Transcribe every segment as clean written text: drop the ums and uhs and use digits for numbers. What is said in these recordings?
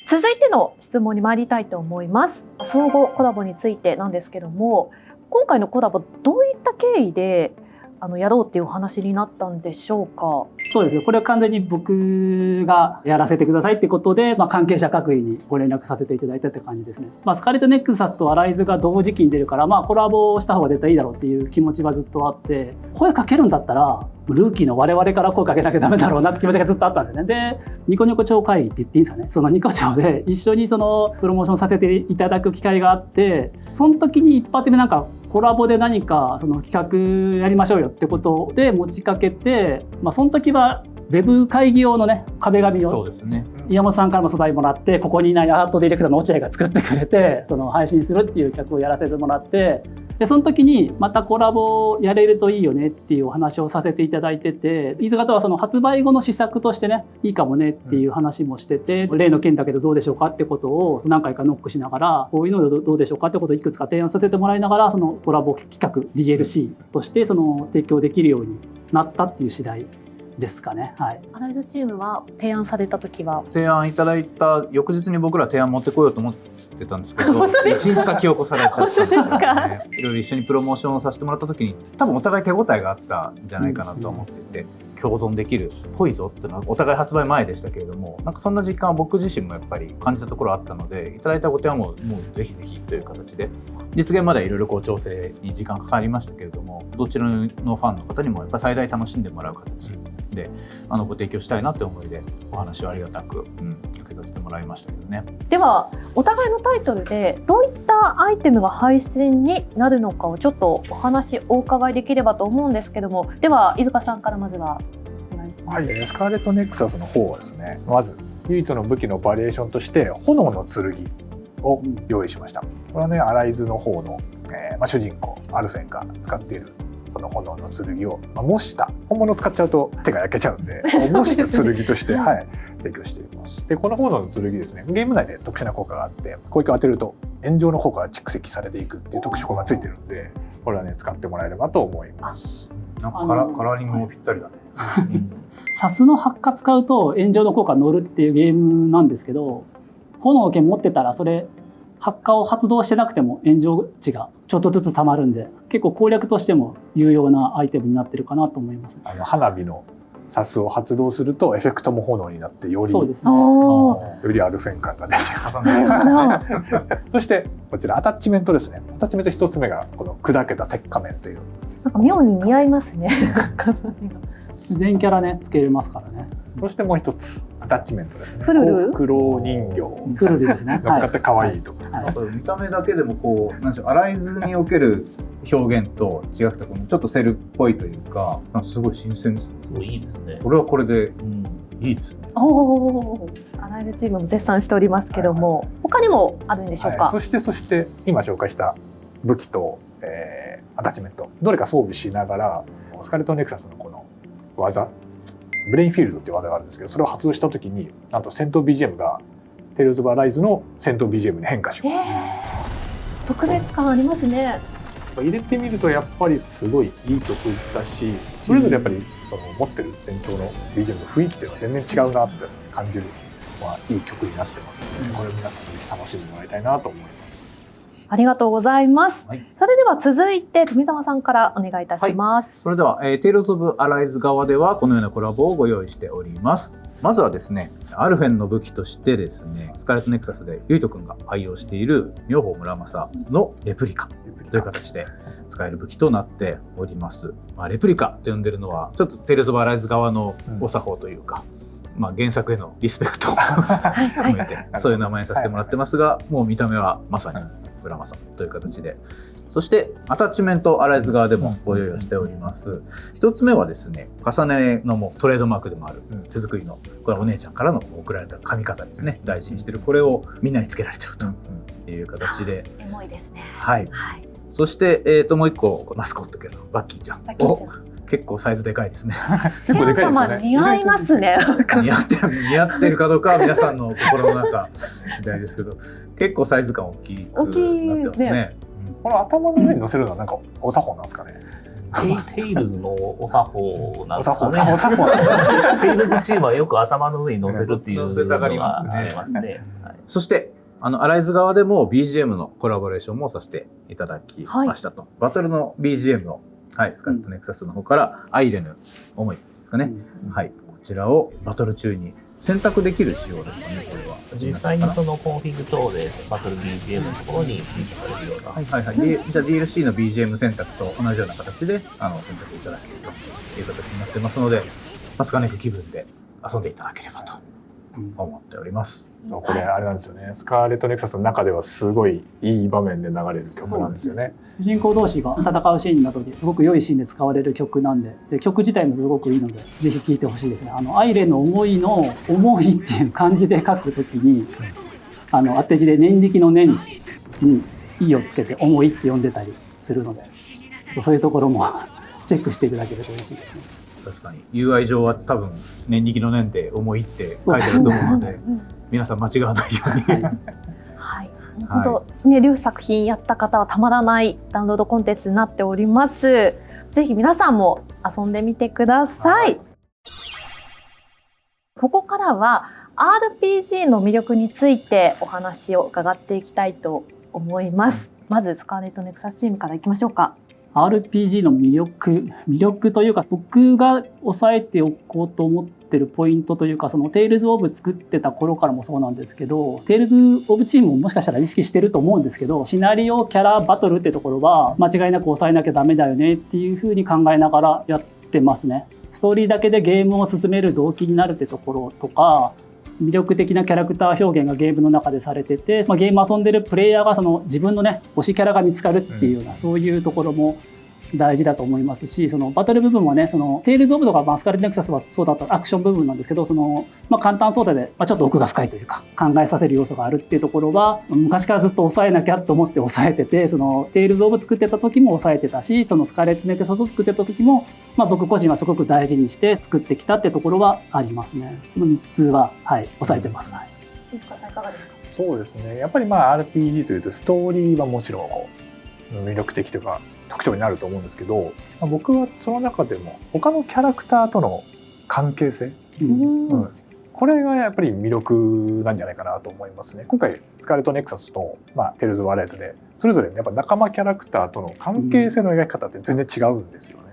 続いての質問に参りたいと思います。相互コラボについてなんですけども、今回のコラボどういった経緯でやろうっていうお話になったんでしょうか。そうですね。これは完全に僕がやらせてくださいってことで、関係者各位にご連絡させていただいたって感じですね。スカーレットネクサスとアライズが同時期に出るから、コラボした方が絶対いいだろうっていう気持ちはずっとあって、声かけるんだったらルーキーの我々から声かけなきゃダメだろうなって気持ちがずっとあったんですよね。で、ニコニコ超会議って言っていいんですかね。そのニコ超で一緒にプロモーションさせていただく機会があって、その時に一発目コラボで何か企画やりましょうよってことで持ちかけて、その時はウェブ会議用のね壁紙を岩本さんからも素材もらって、ここにいないアートディレクターの落合が作ってくれて配信するっていう企画をやらせてもらって、でその時にまたコラボやれるといいよねっていうお話をさせていただいてて、飯塚とは発売後の施策としてねいいかもねっていう話もしてて、例の件だけどどうでしょうかってことを何回かノックしながら、こういうのどうでしょうかってことをいくつか提案させてもらいながら、コラボ企画 DLC として提供できるようになったっていう次第ですかね。はい。アライズチームは提案された時は、提案いただいた翌日に僕ら提案持ってこようと思ってたんですけど、1日先を越されちゃったんですよね。いろいろ一緒にプロモーションをさせてもらった時に多分お互い手応えがあったんじゃないかなと思ってて、共存できるっぽいぞっていうのはお互い発売前でしたけれども、そんな実感は僕自身もやっぱり感じたところあったので、いただいたご提案もぜひぜひという形で、実現までいろいろ調整に時間かかりましたけれども、どちらのファンの方にもやっぱり最大楽しんでもらう形でご提供したいなという思いでお話をありがたく、受けさせてもらいましたけどね。ではお互いのタイトルでどういったアイテムが配信になるのかをちょっとお話お伺いできればと思うんですけども、では飯塚さんからまずはお願いします。はい、スカーレットネクサスの方はですね、まず唯一の武器のバリエーションとして炎の剣を用意しました。これはね、アライズの方の、主人公アルフェンが使っているこの炎の剣を、模した本物を使っちゃうと手が焼けちゃうんで模した剣として、提供しています。でこの炎の剣ですね、ゲーム内で特殊な効果があって、攻撃を当てると炎上の効果が蓄積されていくっていう特殊効果がついてるんで、これはね使ってもらえればと思います。カラーリングもぴったりだね。サスの発火使うと炎上の効果乗るっていうゲームなんですけど、炎の剣持ってたらそれ発火を発動してなくても炎上値がちょっとずつ溜まるんで、結構攻略としても有用なアイテムになってるかなと思います。花火のサスを発動するとエフェクトも炎になってより、そうですね、よりアルフェン感が出てそしてこちらアタッチメントですね。アタッチメント一つ目がこの砕けた鉄仮面という、妙に似合いますね。全キャラねつけれますからね。そしてもう一つアタッチメントですね。フルルフクロウ人形フルルですね。乗っかって可愛いと、見た目だけでもなんでしょう、アライズにおける表現と違くてちょっとセルっぽいというか、すごい新鮮ですね。すごいいいですね。これはこれで、いいですね。アライズチームも絶賛しておりますけども、他にもあるんでしょうか。そして今紹介した武器と、アタッチメントどれか装備しながら、スカーレットネクサスのこの技ブレインフィールドっていう技があるんですけど、それを発動した時になんと戦闘 BGM がテイルズ・オブ・アライズの戦闘 BGM に変化します。特別感ありますね。入れてみるとやっぱりすごいいい曲だし、それぞれやっぱり持ってる戦闘の BGM の雰囲気っていうのは全然違うなって感じる、いい曲になってますので、これを皆さんぜひ楽しんでもらいたいなと思います。ありがとうございます。それでは続いて富澤さんからお願いいたします。それでは、テイルズ・オブ・アライズ側ではこのようなコラボをご用意しております。まずはですね、アルフェンの武器としてですね、スカーレットネクサスでゆいとくんが愛用している妙法村正のレプリカという形で使える武器となっております。レプリカと呼んでるのはちょっとテイルズ・オブ・アライズ側のお作法というか、原作へのリスペクトを含めてそういう名前にさせてもらってますが、もう見た目はまさに村正という形で、そしてアタッチメントアライズ側でもご用意をしております。一つ目はですね、重ねのもトレードマークでもある手作りの、これはお姉ちゃんからの贈られた髪飾りですね。大事にしてるこれをみんなにつけられちゃうという形で、エモいですね。はい。そして、もう一個マスコット系のバッキーちゃん。結構サイズでかいですね。結構でかいですね。似合いますね。似合ってるかどうかは皆さんの心の中次第ですけど、結構サイズ感大きくなってますね。この頭の上に乗せるのはなんかお作法なんですかね。テイルズのお作法なんですかね。お作法なんですね。テイルズチームはよく頭の上に乗せるっていう乗せたがりのますねがありますね。はい、そしてアライズ側でも BGM のコラボレーションもさせていただきましたと。バトルの BGM を、はい、スカーレットネクサスの方からアイレヌ思いですかね。はい、こちらをバトル中に選択できる仕様ですかね、これは。実際にそのコンフィグ等でバトル BGM のところに追加されるような。はいはいはい。で、じゃあ DLC の BGM 選択と同じような形で選択いただけるという形になってますので、スカネク気分で遊んでいただければと思っております。これあれなんですよね。スカーレットネクサスの中ではすごいいい場面で流れる曲なんですよね。主人公同士が戦うシーンなどですごく良いシーンで使われる曲なんで、曲自体もすごくいいのでぜひ聴いてほしいですね。アイレの思いの思いっていう漢字で書くときに、当て字で念力の念に意をつけて思いって読んでたりするので、そういうところもチェックしていただけると嬉しいですね。確かに UI 上は多分念力の念で思いって書いてあると思うので、皆さん間違わないように。はい、本当ね、両作品やった方はたまらないダウンロードコンテンツになっております。ぜひ皆さんも遊んでみてください。ここからは RPG の魅力についてお話を伺っていきたいと思います。まずスカーレットネクサスチームからいきましょうか。RPG の魅力というか、僕が押さえておこうと思ってるポイントというか、そのテイルズ・オブ作ってた頃からもそうなんですけど、テイルズ・オブチームももしかしたら意識してると思うんですけど、シナリオ、キャラ、バトルってところは間違いなく抑えなきゃダメだよねっていうふうに考えながらやってますね。ストーリーだけでゲームを進める動機になるってところとか、魅力的なキャラクター表現がゲームの中でされてて、ゲーム遊んでるプレイヤーがその自分のね推しキャラが見つかるっていうような、そういうところも大事だと思いますし、そのバトル部分はね、そのテイルズ・オブとかスカーレット・ネクサスはそうだったアクション部分なんですけど、その、簡単そうで、ちょっと奥が深いというか考えさせる要素があるっていうところは昔からずっと抑えなきゃと思って抑えてて、そのテイルズ・オブ作ってた時も抑えてたし、そのスカーレット・ネクサスを作ってた時も、僕個人はすごく大事にして作ってきたってところはありますね。その3つは、抑えてます。石川さんいかがですか？そうですね。やっぱりRPG というとストーリーはもちろん魅力的というか特徴になると思うんですけど、僕はその中でも他のキャラクターとの関係性、これがやっぱり魅力なんじゃないかなと思いますね。今回スカーレット・ネクサスと、テイルズ・アライズでそれぞれやっぱ仲間キャラクターとの関係性の描き方って全然違うんですよね。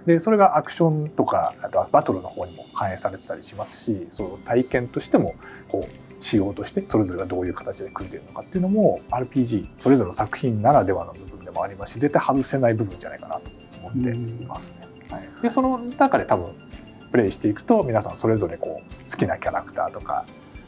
でそれがアクションとかあとはバトルの方にも反映されてたりしますし、その体験としても仕様としてそれぞれがどういう形で組んでいるのかっていうのも RPG それぞれの作品ならではの部分でもありますし、絶対外せない部分じゃないかなと思っていますね。でその中で多分プレイしていくと皆さんそれぞれ好きなキャラクターとか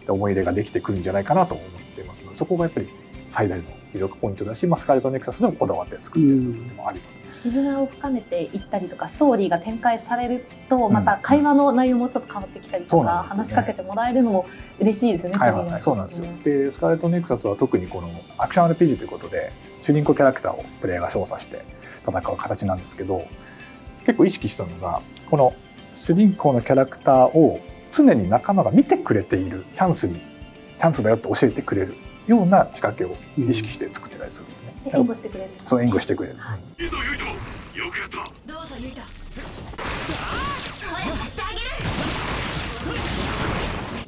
思い入れができてくるんじゃないかなと思っていますので、そこがやっぱり最大の魅力ポイントだし、スカーレット・ネクサスでもこだわって作っている部分でもありますね。絆を深めていったりとかストーリーが展開されるとまた会話の内容もちょっと変わってきたりとか、話しかけてもらえるのも嬉しいですね。そうなんですよ。でスカーレット・ネクサスは特にこのアクション RPG ということで主人公キャラクターをプレイヤーが操作して戦う形なんですけど、結構意識したのがこの主人公のキャラクターを常に仲間が見てくれているチャンスだよって教えてくれるような仕掛けを意識して作ってたりするんですね。援護してくれる。そう援護してくれる。いいぞユイト、よくやった。どうぞユイト。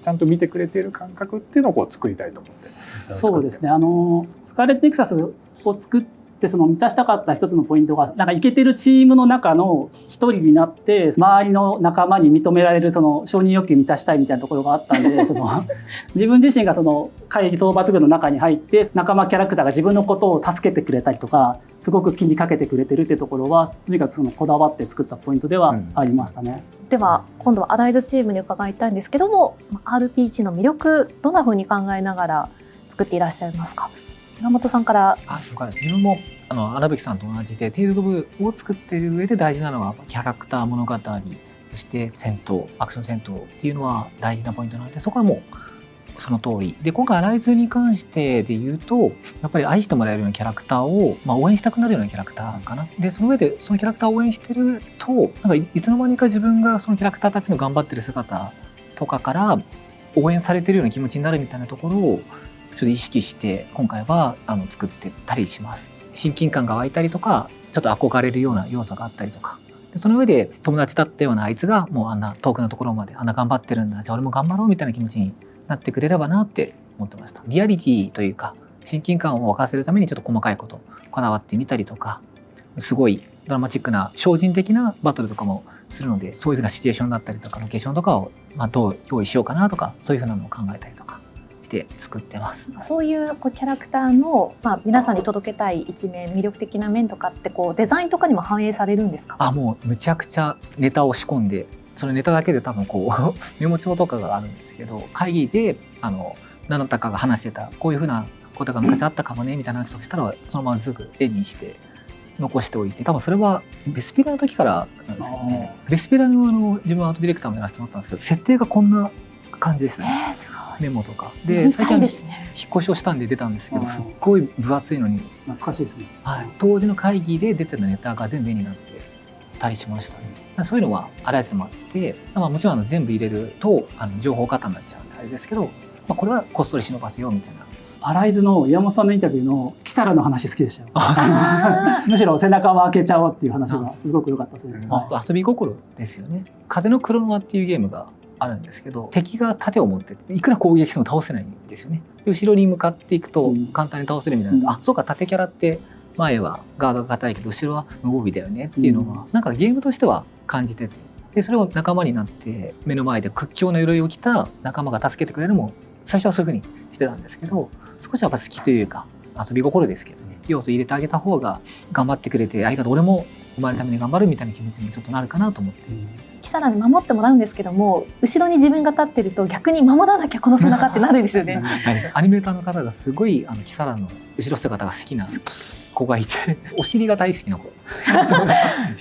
ちゃんと見てくれている感覚っていうのを作りたいと思って。そうですね。スカーレット・ネクサスを作ってその満たしたかった一つのポイントがイケてるチームの中の一人になって周りの仲間に認められるその承認欲求を満たしたいみたいなところがあったんで、自分自身がその会議討伐軍の中に入って仲間キャラクターが自分のことを助けてくれたりとかすごく気にかけてくれてるってところはとにかくそのこだわって作ったポイントではありましたね。では今度はアライズチームに伺いたいんですけども、 RPG の魅力どんなふうに考えながら作っていらっしゃいますか？山本さんから。自分も荒吹さんと同じでテイルズ・オブを作っている上で大事なのはキャラクター物語、そして戦闘アクション戦闘っていうのは大事なポイントなので、そこはもうその通りで、今回アライズに関してで言うとやっぱり愛してもらえるようなキャラクターを、応援したくなるようなキャラクターかな。でその上でそのキャラクターを応援してるといつの間にか自分がそのキャラクターたちの頑張ってる姿とかから応援されてるような気持ちになるみたいなところをちょっと意識して今回は作ってたりします。親近感が湧いたりとかちょっと憧れるような要素があったりとか、でその上で友達だったようなあいつがもうあんな遠くのところまであんな頑張ってるんだ、じゃあ俺も頑張ろうみたいな気持ちになってくれればなって思ってました。リアリティというか親近感を沸かせるためにちょっと細かいことこだわってみたりとか、すごいドラマチックな精進的なバトルとかもするので、そういうふうなシチュエーションだったりとかロケーションとかをどう用意しようかなとか、そういうふうなのを考えたりとかして作ってます。そういうキャラクターの、皆さんに届けたい一面、魅力的な面とかってデザインとかにも反映されるんですか？もうむちゃくちゃネタを仕込んで、そのネタだけで多分メモ帳とかがあるんですけど、会議で何だったかが話してたこういうふうなことが昔あったかもねみたいな話をしたら、そのまますぐ絵にして残しておいて、多分それはベスピラの時からなんですよね。ベスピラの自分はアートディレクターもやらせてもらったんですけど、設定がこんな感じですね。すごい。メモとかで最近引っ越しをしたんで出たんですけど、すっごい分厚いのに懐かしいですね。当時の会議で出てたネタが全部絵になってたりしましたね。そういうのはあらゆるもあって、もちろん全部入れると情報過多になっちゃうんであれですけど、これはこっそり忍ばせようみたいな。アライズの岩本さんのインタビューのキサラの話好きでしたよ。むしろ背中を開けちゃおうっていう話がすごく良かったですね。遊び心ですよね。風のクロノマっていうゲームがあるんですけど、敵が盾を持ってていくら攻撃しても倒せないんですよね。で後ろに向かっていくと簡単に倒せるみたいな、そうか盾キャラって前はガードが硬いけど後ろは無防備だよねっていうのが、なんかゲームとしては感じてて、でそれを仲間になって目の前で屈強な鎧を着た仲間が助けてくれるのも最初はそういう風にしてたんですけど、少しやっぱ好きというか遊び心ですけどね、要素入れてあげた方が頑張ってくれて、ありがとう俺も生まれるために頑張るみたいな気持ちにちょっとなるかなと思って。キサラに守ってもらうんですけども、後ろに自分が立ってると逆に守らなきゃこの背中ってなるんですよね。アニメーターの方がすごいキサラの後ろ姿が好きな子がいて、お尻が大好きな子。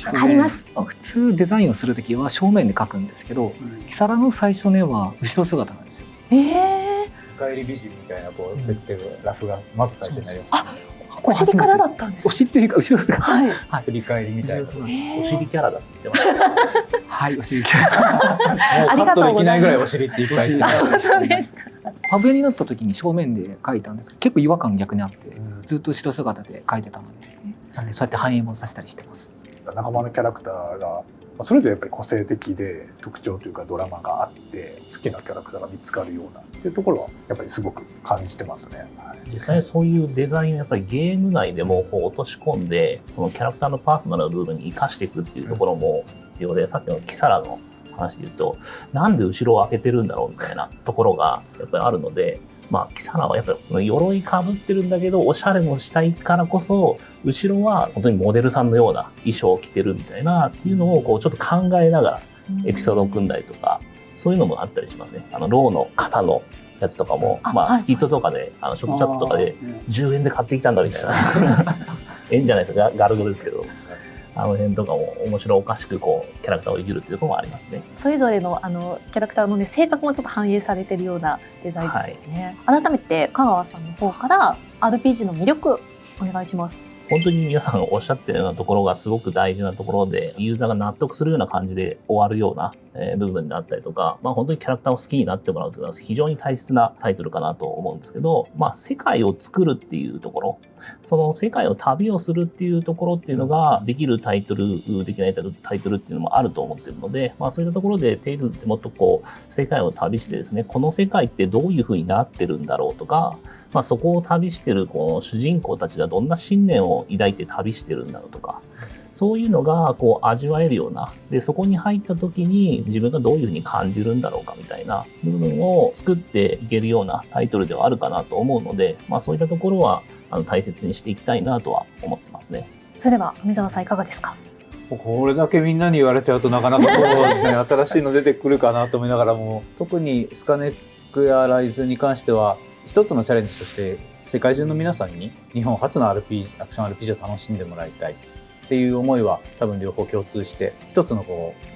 わかります。普通デザインをするときは正面で描くんですけど、キサラの最初ねは後ろ姿なんですよ。帰り美人みたいな設定のラフがまず最初になります。お尻からだったんですお尻というか後ろ姿。振り返りみたいな。お尻キャラだって言ってました。はい、お尻キャラ。もうカットできないぐらいお尻っていっぱい言ってます。そうですか。パブになった時に正面で描いたんですけど、結構違和感逆にあって、ずっと後ろ姿で描いてたので、なんでそうやって反映もさせたりしてます。仲間のキャラクターがそれぞれやっぱり個性的で特徴というかドラマがあって好きなキャラクターが見つかるようなっていうところはやっぱりすごく感じてますね。実際そういうデザインをやっぱりゲーム内でも落とし込んで、そのキャラクターのパーソナルなルールに生かしていくっていうところも必要で、さっきのキサラの話で言うと、なんで後ろを開けてるんだろうみたいなところがやっぱりあるので、キサラはやっぱり鎧かぶってるんだけどおしゃれもしたいからこそ、後ろは本当にモデルさんのような衣装を着てるみたいなっていうのをちょっと考えながらエピソードを組んだりとか、そういうのもあったりしますね。ローの肩のやつとかも、スキットとかでショットチャットとかで10円で買ってきたんだみたいな円じゃないですか、ガルゴですけど。あの辺とかも面白おかしくキャラクターをいじるっていうところもありますね。それぞれのキャラクターのね、性格もちょっと反映されているようなデザインですよね。改めて香川さんの方から RPG の魅力お願いします。本当に皆さんおっしゃってるようなところがすごく大事なところで、ユーザーが納得するような感じで終わるような部分であったりとか、本当にキャラクターを好きになってもらうというのは非常に大切なタイトルかなと思うんですけど、世界を作るっていうところ、その世界を旅をするっていうところっていうのができるタイトル、できないタイトルっていうのもあると思ってるので、そういったところでテイルズってもっと世界を旅してですね、この世界ってどういう風になってるんだろうとか、そこを旅してる主人公たちがどんな信念を抱いて旅してるんだろうとか、そういうのが味わえるような、でそこに入った時に自分がどういうふうに感じるんだろうかみたいな部分を作っていけるようなタイトルではあるかなと思うので、そういったところは大切にしていきたいなとは思ってますね。それでは梅澤さんいかがですか？これだけみんなに言われちゃうとなかなかそうですね新しいの出てくるかなと思いながらも、特にスカネックやライズに関しては一つのチャレンジとして世界中の皆さんに日本初の アクション RPG を楽しんでもらいたいっていう思いは多分両方共通して一つの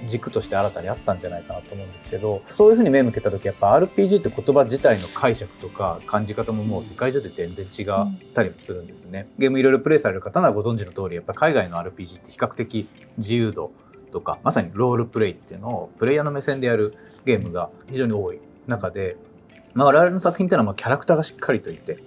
軸として新たにあったんじゃないかなと思うんですけど、そういうふうに目向けた時やっぱ RPG って言葉自体の解釈とか感じ方ももう世界中で全然違ったりもするんですね。ゲームいろいろプレイされる方ならご存知の通り、やっぱ海外の RPG って比較的自由度とかまさにロールプレイっていうのをプレイヤーの目線でやるゲームが非常に多い中で、我々の作品っていうのはキャラクターがしっかりといて、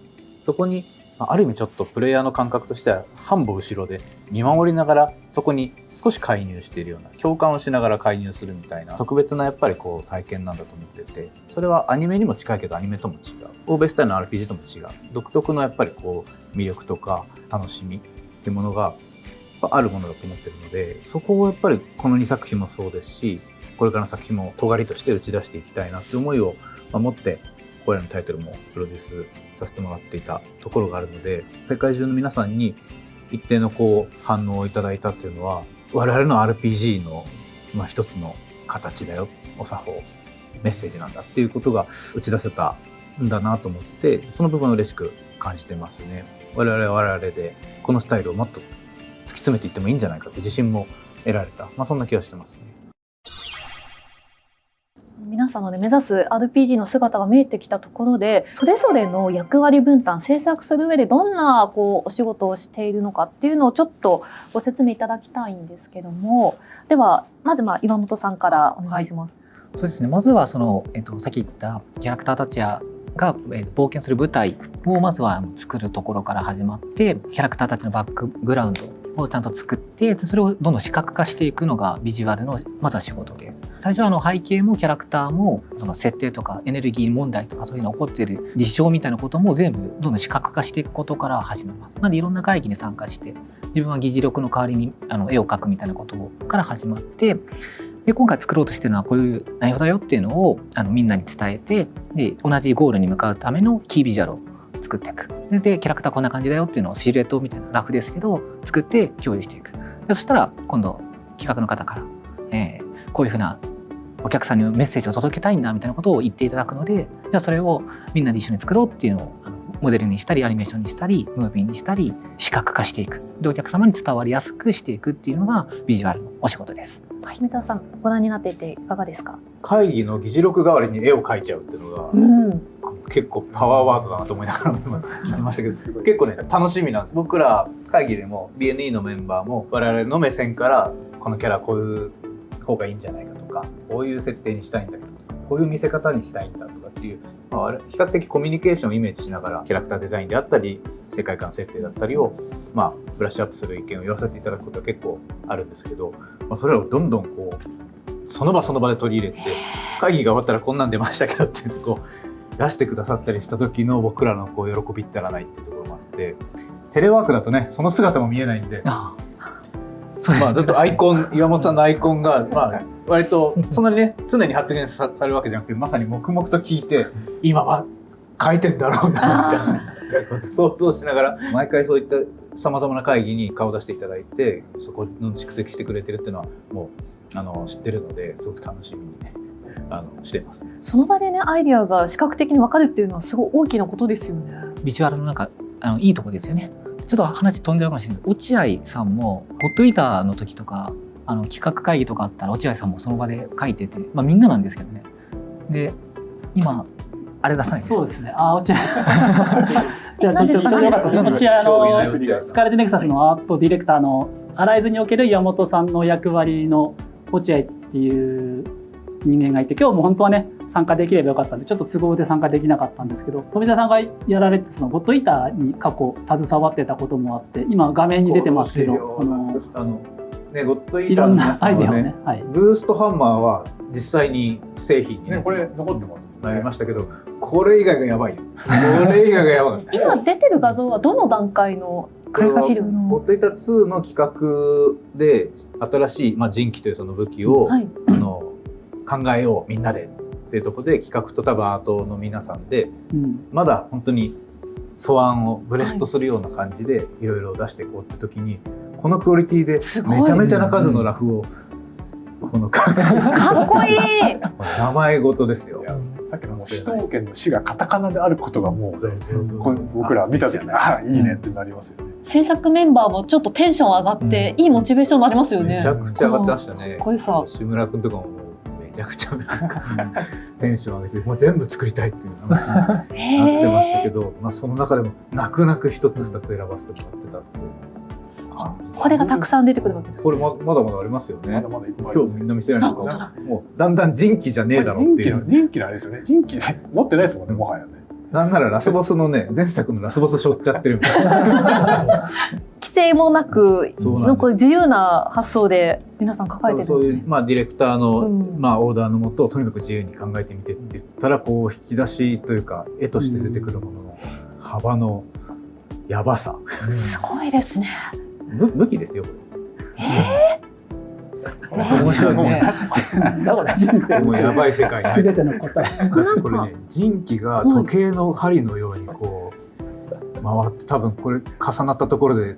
そこにある意味ちょっとプレイヤーの感覚としては半歩後ろで見守りながらそこに少し介入しているような、共感をしながら介入するみたいな特別なやっぱりこう体験なんだと思ってて、それはアニメにも近いけどアニメとも違う、欧米スタイルの RPG とも違う独特のやっぱりこう魅力とか楽しみっていうものがあるものだと思ってるので、そこをやっぱりこの2作品もそうですし、これからの作品も尖りとして打ち出していきたいなっていう思いを持ってこれらのタイトルもプロデュースさせてもらっていたところがあるので、世界中の皆さんに一定のこう反応をいただいたっていうのは我々の RPG の一つの形だよ、お作法メッセージなんだっていうことが打ち出せたんだなと思って、その部分を嬉しく感じてますね。我々は我々でこのスタイルをもっと突き詰めていってもいいんじゃないかって自信も得られた、そんな気がしてますね。皆様で目指す RPG の姿が見えてきたところで、それぞれの役割分担、制作する上でどんなお仕事をしているのかっていうのをちょっとご説明いただきたいんですけども、ではまず岩本さんからお願いします。そうですね、まずはその、さっき言ったキャラクターたちが冒険する舞台をまずは作るところから始まって、キャラクターたちのバックグラウンドをちゃんと作って、それをどんどん視覚化していくのがビジュアルのまずは仕事です。最初は背景もキャラクターもその設定とかエネルギー問題とかそういうの起こっている事象みたいなことも全部どんどん視覚化していくことから始めます。なのでいろんな会議に参加して、自分は議事録の代わりに絵を描くみたいなことから始まって、で今回作ろうとしてるのはこういう内容だよっていうのをみんなに伝えて、で同じゴールに向かうためのキービジュアルを作っていく。でキャラクターこんな感じだよっていうのをシルエットみたいなラフですけど作って共有していく。でそしたら今度企画の方から、こういうふうなお客さんにメッセージを届けたいんだみたいなことを言っていただくので、じゃあそれをみんなで一緒に作ろうっていうのをモデルにしたりアニメーションにしたりムービーにしたり視覚化していく。でお客様に伝わりやすくしていくっていうのがビジュアルのお仕事です。姫澤さん、ご覧になっていていかがですか？会議の議事録代わりに絵を描いちゃうっていうのが、結構パワーワードだなと思いながら今聞いてましたけど結構ね楽しみなんです。僕ら会議でも BNE のメンバーも我々の目線からこのキャラこういう方がいいんじゃないかとか、こういう設定にしたいんだけどこういう見せ方にしたいんだとかっていう、比較的コミュニケーションをイメージしながらキャラクターデザインであったり世界観設定だったりをブラッシュアップする意見を言わせていただくことは結構あるんですけど、それらをどんどんこうその場その場で取り入れて、会議が終わったらこんなん出ましたけどってこう出してくださったりした時の僕らのこう喜びったらないっていうところもあって、テレワークだとねその姿も見えないんで、ずっとアイコン、岩本さんのアイコンが割とそんなにね常に発言されるわけじゃなくて、まさに黙々と聞いて今は書いてんだろうなみたいなこと想像しながら毎回そういったさまざまな会議に顔出していただいて、そこの蓄積してくれてるっていうのはもう知ってるので、すごく楽しみにねしてます。その場でねアイディアが視覚的に分かるっていうのはすごい大きなことですよね。ビジュアルのいいとこですよね。ちょっと話飛んじゃうかもしれないです。落合さんもゴッドイーターの時とか企画会議とかあったら落合さんもその場で書いてて、みんななんですけどね。で今あれ出さないんですか？そうですね。落合じゃあちょっとよかったです。落合スカーレットネクサスのアートディレクターのアライズにおける岩本さんの役割の落合っていう人間がいて、今日も本当はね参加できればよかったんでちょっと都合で参加できなかったんですけど、富澤さんがやられてそのゴッドイーターに過去携わってたこともあって、今画面に出てますけどゴッドイいろんーターの皆なアイデアをさんはねね、ブーストハンマーは実際に製品にねこれ残ってますなりましたけど、これ以外がやばいよ。これ以外がやばい。今出てる画像はどの段階の開発資料の？ゴッドイーター2の企画で新しい人機というその武器を、考えようみんなでっていうところで企画と多分アートの皆さんで、まだ本当に素案をブレストするような感じでいろいろ出していこうって時に、このクオリティでめちゃめちゃな数のラフをこのかっこいい名前ごとですよ。さっきの死闘権の死がカタカナであることがもう僕ら見た時にいいねってなりますよね。制作メンバーもちょっとテンション上がって、いいモチベーションになりますよね。めちゃくちゃ上がってましたね。かっこよさ。志村君とかもめちゃくちゃテンション上げてもう全部作りたいっていう話になってましたけど、その中でも泣く泣く一つ二つ選ばせてもらってたっていう。これがたくさん出てくるわけです。これまだまだありますよね。まだまだいっぱいあります。今日みんな見せないのかもうだんだん人気じゃねえだろうっていう。人気なんですよね。人気持ってないですもんね、もはやね。なんならラスボスのね、前作のラスボス背負っちゃってるみたいな。規制もなくそうなんですなんか自由な発想で皆さん抱えてるんですね。そういう、まあ、ディレクターの、うんまあ、オーダーのもととにかく自由に考えてみてって言ったらこう引き出しというか絵として出てくるものの幅のやばさ、すごいですね。武器ですよ。面白いね。だから人生もうやばい世界に入って全ての答え。これね、人気が時計の針のようにこう回って、多分これ重なったところで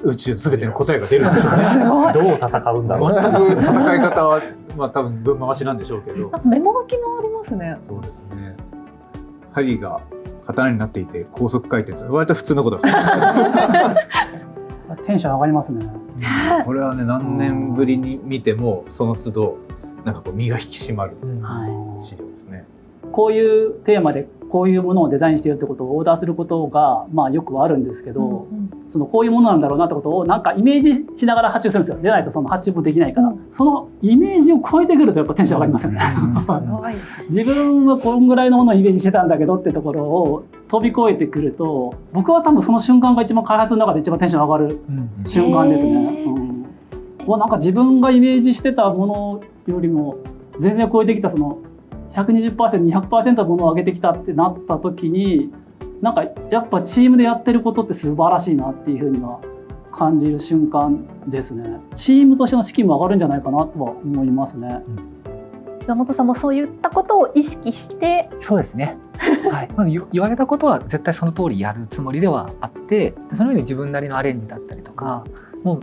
宇宙全ての答えが出るんでしょうね。どう戦うんだろう。全く戦い方はまあ多分分回しなんでしょうけど。なんかメモ書きもありますね。そうですね。針が刀になっていて高速回転する。割と普通のことが書いてましたね。テンション上がりますね。これはね、何年ぶりに見てもその都度なんかこう身が引き締まる資料ですね。こういうテーマでこういうものをデザインしているってことをオーダーすることがまあよくはあるんですけど、そのこういうものなんだろうなってことをなんかイメージしながら発注するんですよ。でないとその発注もできないから、そのイメージを超えてくるとやっぱテンション上がりますよね。自分はこんぐらいのものをイメージしてたんだけどってところを飛び越えてくると、僕は多分その瞬間が一番開発の中で一番テンション上がる瞬間ですね。なんか自分がイメージしてたものよりも全然超えてきたその 120%、200% のものを上げてきたってなった時に、なんかやっぱチームでやってることって素晴らしいなっていうふうには感じる瞬間ですね。チームとしての士気も上がるんじゃないかなとは思いますね。山本さんもそういったことを意識してそうですね。はい。まず言われたことは絶対その通りやるつもりではあって、そのように自分なりのアレンジだったりとか、もう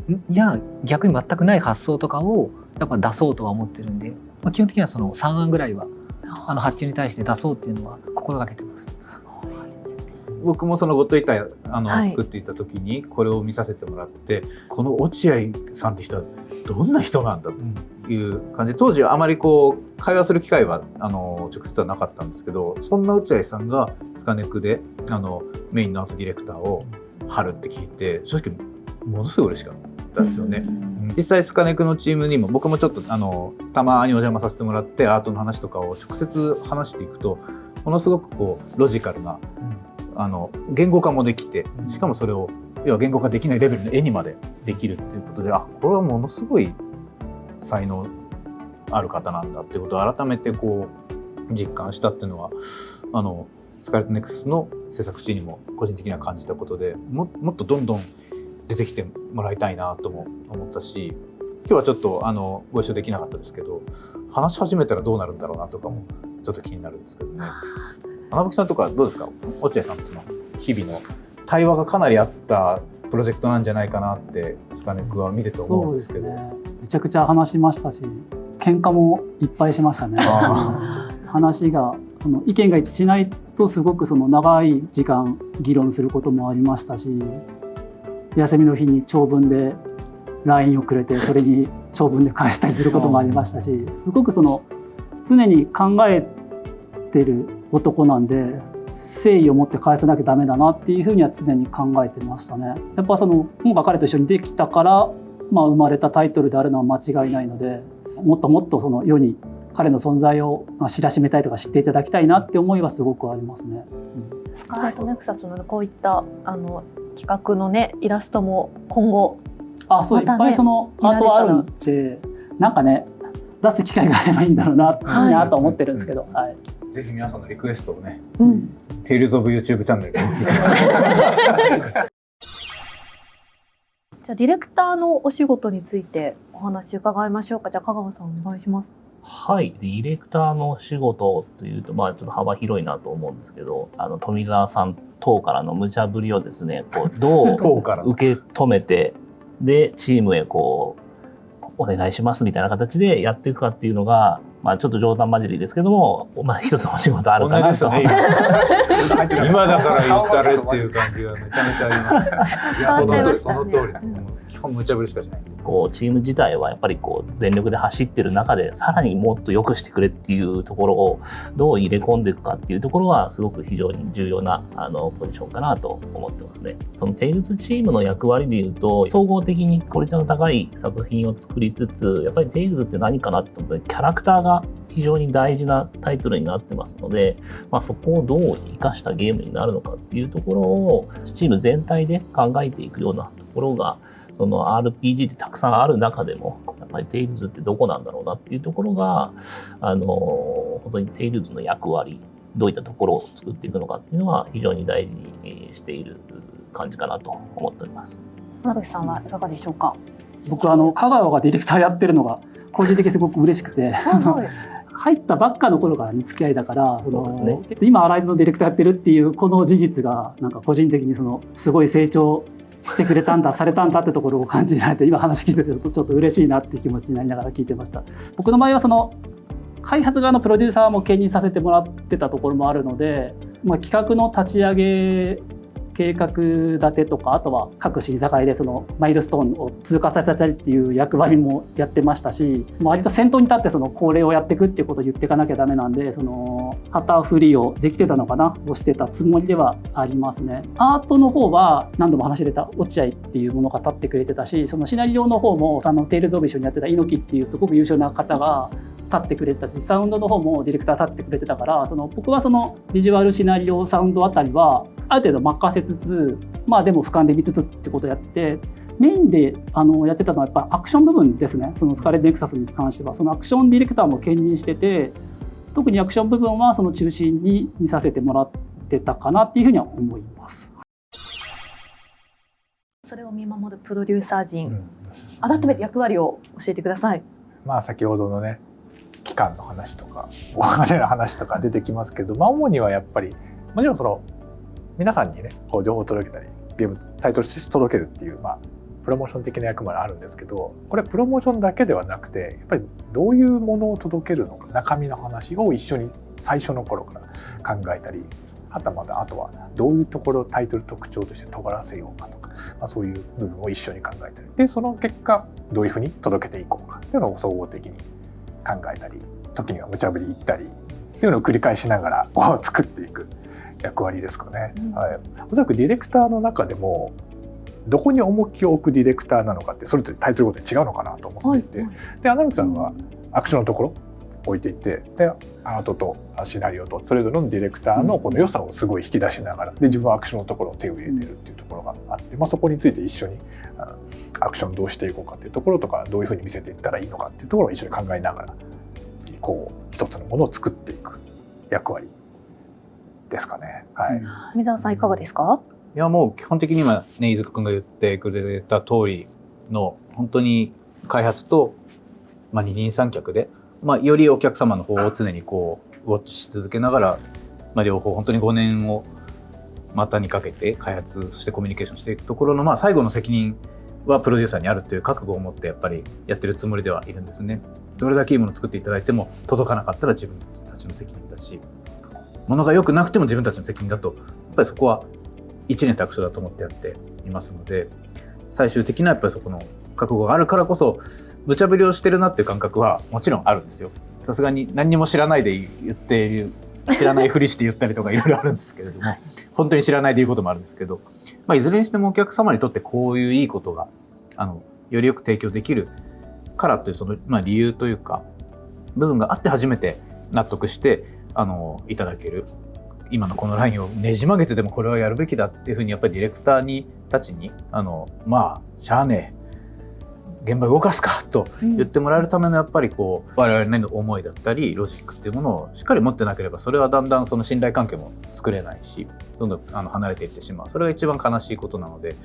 逆に全くない発想とかをやっぱ出そうとは思ってるんで、基本的にはその3案ぐらいは発注に対して出そうっていうのは心がけてます。僕もそのゴッドイーター作っていた時にこれを見させてもらって、この落合さんって人はどんな人なんだという感じで、当時はあまりこう会話する機会は直接はなかったんですけど、そんな落合さんがスカネクでメインのアートディレクターを張るって聞いて、正直ものすごい嬉しかったですよね。実際スカネクのチームにも僕もちょっとたまにお邪魔させてもらってアートの話とかを直接話していくと、ものすごくこうロジカルな言語化もできて、しかもそれを要は言語化できないレベルの絵にまでできるっていうことで、これはものすごい才能ある方なんだっていうことを改めてこう実感したっていうのはスカイレットネクサスの制作中にも個人的には感じたことで、もっとどんどん出てきてもらいたいなとも思ったし、今日はちょっとご一緒できなかったですけど、話し始めたらどうなるんだろうなとかもちょっと気になるんですけどね。穴吹さんとかどうですか？落合さんとの日々の対話がかなりあったプロジェクトなんじゃないかなってスカネクは見てて思うんですけど。そうですね。めちゃくちゃ話しましたし、喧嘩もいっぱいしましたね。話が意見が一致しないとすごくその長い時間議論することもありましたし、休みの日に長文で LINE をくれてそれに長文で返したりすることもありましたし、すごくその常に考えてる男なんで、誠意を持って返さなきゃダメだなっていうふうには常に考えてましたね。やっぱその今回彼と一緒にできたから、生まれたタイトルであるのは間違いないので、もっともっとその世に彼の存在を知らしめたいとか知っていただきたいなって思いはすごくありますね。スカーレットネクサスのこういった企画のねイラストも今後そう、いっぱいそのアートはあるんで、なんかね出す機会があればいいんだろうなと思ってるんですけど、ぜひ皆さんのリクエストをね、テイルズオブ YouTube チャンネルでじゃあディレクターのお仕事についてお話伺いましょうか。じゃあ香川さんお願いします。はい、ディレクターの仕事というと、ちょっと幅広いなと思うんですけど、富澤さん等からの無茶ぶりをですね、こうどう受け止めて、でチームへこうお願いしますみたいな形でやっていくかっていうのが、ちょっと冗談交じりですけども、一つのお仕事あるかなと。今だから言ったれっていう感じがめちゃめちゃあります。いや、その通りです。基本無茶ぶりしかしない。チーム自体はやっぱり全力で走ってる中で、さらにもっと良くしてくれっていうところをどう入れ込んでいくかっていうところはすごく非常に重要なポジションかなと思ってますね。そのテイルズチームの役割でいうと、総合的にクオリティの高い作品を作りつつ、やっぱりテイルズって何かなって思ったらキャラクターがが非常に大事なタイトルになってますので、そこをどう生かしたゲームになるのかっていうところをチーム全体で考えていくようなところが、その RPG ってたくさんある中でもやっぱりテイルズってどこなんだろうなっていうところが本当にテイルズの役割、どういったところを作っていくのかっていうのは非常に大事にしている感じかなと思っております。穴吹さんはいかがでしょうか。僕香川がディレクターやってるのが個人的にすごく嬉しくて、入ったばっかの頃からの付き合いだから、そうですね、今アライズのディレクターやってるっていうこの事実がなんか個人的にすごい成長してくれたんだされたんだってところを感じられて、今話聞いててちょっと嬉しいなっていう気持ちになりながら聞いてました。僕の場合は開発側のプロデューサーも兼任させてもらってたところもあるので、企画の立ち上げ計画立てとか、あとは各審査会でマイルストーンを通過させたりっていう役割もやってましたし、割と先頭に立ってこれをやっていくっていうことを言っていかなきゃダメなんで、旗振りをできてたのかなをしてたつもりではありますね。アートの方は何度も話してた落合っていうものが立ってくれてたし、シナリオの方もテイルズ・オブ一緒にやってた猪木っていうすごく優秀な方が立ってくれてたし、サウンドの方もディレクター立ってくれてたから、僕はビジュアルシナリオサウンドあたりはある程度任せつつ、でも俯瞰で見つつってことをやってて、メインでやってたのはやっぱアクション部分ですね。スカーレット・ネクサスに関してはアクションディレクターも兼任してて、特にアクション部分は中心に見させてもらってたかなっていうふうには思います。それを見守るプロデューサー陣、改めて役割を教えてください。先ほどのね期間の話とかお金の話とか出てきますけど、主にはやっぱりもちろん皆さんにね情報を届けたりゲームタイトルとして届けるっていうプロモーション的な役割あるんですけど、これプロモーションだけではなくて、やっぱりどういうものを届けるのか、中身の話を一緒に最初の頃から考えたり、あとはどういうところをタイトル特徴として尖らせようかとか、そういう部分を一緒に考えたり、でその結果どういうふうに届けていこうかっていうのを総合的に考えたり、時には無茶ぶり言ったりっていうのを繰り返しながら作っていく役割ですかね。おそらくディレクターの中でもどこに重きを置くディレクターなのかってそれぞれタイトルごとに違うのかなと思っていて、で穴吹さんはアクションのところ置いていて、でアートとシナリオとそれぞれのディレクターのこの良さをすごい引き出しながら、で自分はアクションのところを手を入れてるっていうところがあって、そこについて一緒にアクションどうしていこうかっていうところとか、どういうふうに見せていったらいいのかっていうところを一緒に考えながら一つのものを作っていく役割ですかね。三沢さんいかがですか？いやもう基本的に今ね飯塚君が言ってくれた通りの本当に開発と、二人三脚で、よりお客様の方を常にウォッチし続けながら、両方本当に5年を股にかけて開発そしてコミュニケーションしていくところの、最後の責任はプロデューサーにあるという覚悟を持ってやっぱりやってるつもりではいるんですね。どれだけいいものを作っていただいても届かなかったら自分たちの責任だし、ものが良くなくても自分たちの責任だと、やっぱりそこは一年卓勝だと思ってやっていますので、最終的なやっぱりそこの覚悟があるからこそ無茶ぶりをしてるなっていう感覚はもちろんあるんですよ。さすがに何にも知らないで言っている、知らないふりして言ったりとかいろいろあるんですけれども、本当に知らないで言うこともあるんですけど、いずれにしてもお客様にとってこういういいことがよりよく提供できるからという理由というか部分があって初めて納得していただける、今のこのラインをねじ曲げてでもこれはやるべきだっていうふうにやっぱりディレクターたちにしゃあねえ現場動かすかと言ってもらえるためのやっぱり我々なりの思いだったりロジックっていうものをしっかり持ってなければ、それはだんだんその信頼関係も作れないし、どんどん離れていってしまう。それが一番悲しいことなので、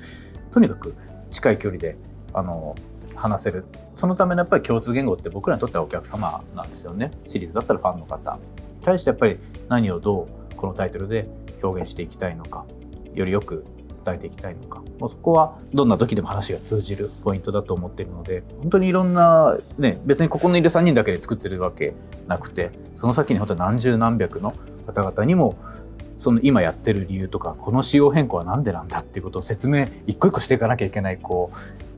とにかく近い距離で話せる、そのためのやっぱり共通言語って僕らにとってはお客様なんですよね。シリーズだったらファンの方に対してやっぱり何をどうこのタイトルで表現していきたいのか、よりよく伝えていきたいのか、もうそこはどんな時でも話が通じるポイントだと思っているので、本当にいろんな別にここにいる3人だけで作ってるわけなくて、その先に本当に何十何百の方々にもその今やってる理由とか、この仕様変更はなんでなんだっていうことを説明一個一個していかなきゃいけない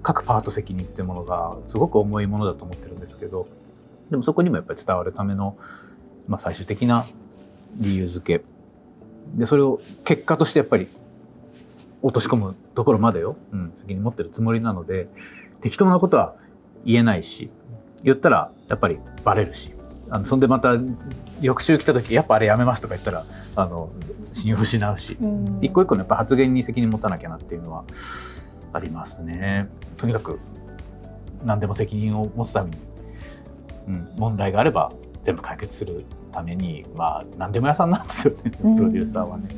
各パート責任っていうものがすごく重いものだと思ってるんですけど、でもそこにもやっぱり伝わるための、最終的な理由付けで、それを結果としてやっぱり落とし込むところまでを、責任持ってるつもりなので、適当なことは言えないし、言ったらやっぱりバレるし、そんでまた翌週来た時やっぱあれやめますとか言ったら信用失うし、一個一個のやっぱ発言に責任持たなきゃなっていうのはありますね。とにかく何でも責任を持つために、問題があれば全部解決するために、何でも屋さんなんですよね、プロデューサーはね。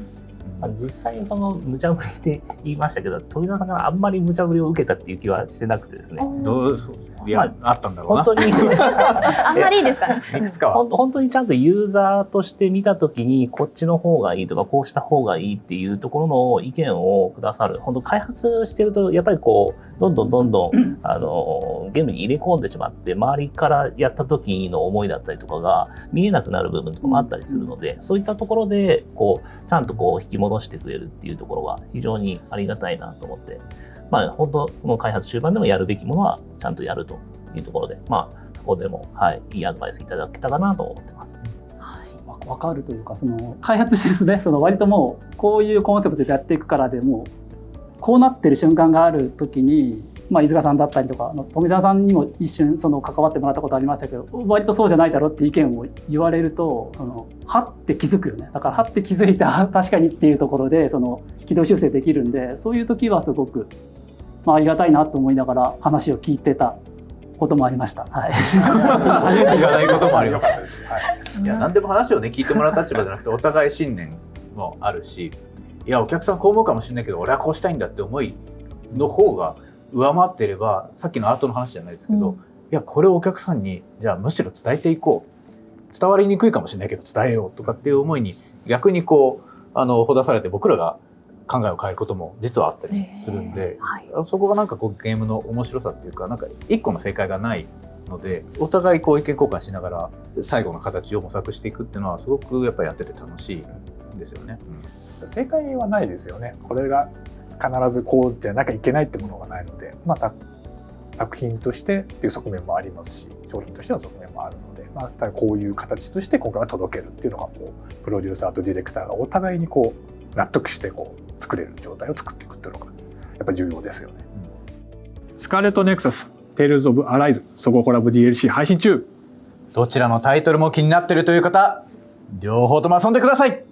実際その無茶ぶりって言いましたけど、富澤さんがあんまり無茶ぶりを受けたっていう気はしてなくてですね。いや、あったんだろうな。本当にあんまりいいですかね。いくつかは本当にちゃんとユーザーとして見たときにこっちの方がいいとかこうした方がいいっていうところの意見をくださる。本当開発してるとやっぱりこうどんどんゲームに入れ込んでしまって周りからやった時の思いだったりとかが見えなくなる部分とかもあったりするので、そういったところでこうちゃんとこう引き戻してくれるっていうところは非常にありがたいなと思って、本当この開発終盤でもやるべきものはちゃんとやるというところで、そこでも、いいアドバイスいただけたかなと思ってます。分かるというか、開発してるとね、割ともうこういうコンセプトでやっていくからでもうこうなってる瞬間がある時に、飯塚さんだったりとか富澤さんにも一瞬関わってもらったことありましたけど、割とそうじゃないだろって意見を言われるとはって気づくよね。だからはって気づいて確かにっていうところで軌道修正できるんで、そういう時はすごく、ありがたいなと思いながら話を聞いてたこともありました。はい。知らないこともありましたです。いや、何でも話をね聞いてもらう立場じゃなくて、お互い信念もあるし、いやお客さんこう思うかもしれないけど俺はこうしたいんだって思いの方が上回っていれば、さっきのアートの話じゃないですけど、いやこれをお客さんにじゃあむしろ伝えていこう、伝わりにくいかもしれないけど伝えようとかっていう思いに逆にほだされて、僕らが考えを変えることも実はあったりするんで、そこがなんかゲームの面白さっていうか、なんか一個の正解がないので、お互い意見交換しながら最後の形を模索していくっていうのはすごくやっぱりやってて楽しいんですよね。正解はないですよね。これが必ずこうじゃなきゃいけないってものがないので、作品としてっていう側面もありますし、商品としての側面もあるので、ただこういう形として今回は届けるっていうのがプロデューサーとディレクターがお互いに納得して作れる状態を作っていくっていうのがやっぱり重要ですよね。スカーレットネクサステイルズオブアライズ総合コラボ DLC 配信中。どちらのタイトルも気になっているという方、両方とも遊んでください。